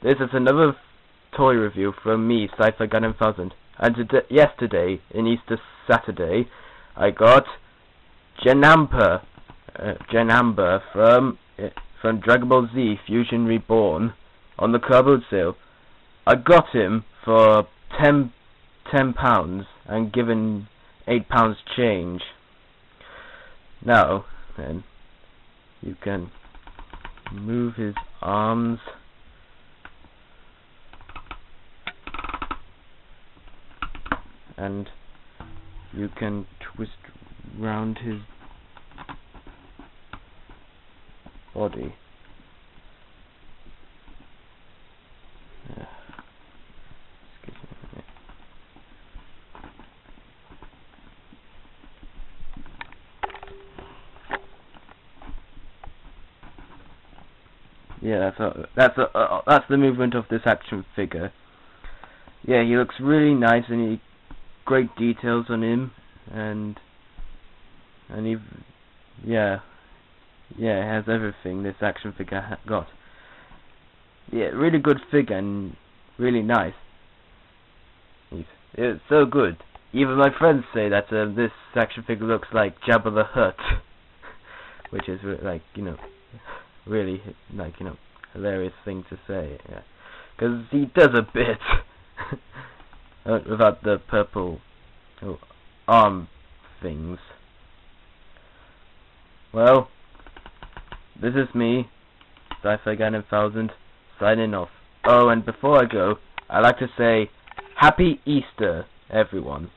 This is another toy review from me, Cypher Gun 1000. And yesterday, in Easter Saturday, I got Janemba from Dragon Ball Z Fusion Reborn on the cardboard sale. I got him for £10 and given £8 change. Now then, you can move his arms and you can twist round his body. Excuse me a minute. Yeah, that's the movement of this action figure. Yeah, he looks really nice, and great details on him, and he, yeah, it has everything this action figure got. Yeah, really good figure and really nice. It's so good. Even my friends say that this action figure looks like Jabba the Hutt, which is like, really, like, hilarious thing to say. Yeah, because he does a bit. Without the purple arm things. Well, this is me, Cypher Gun 1000, signing off. Oh, and before I go, I'd like to say Happy Easter, everyone.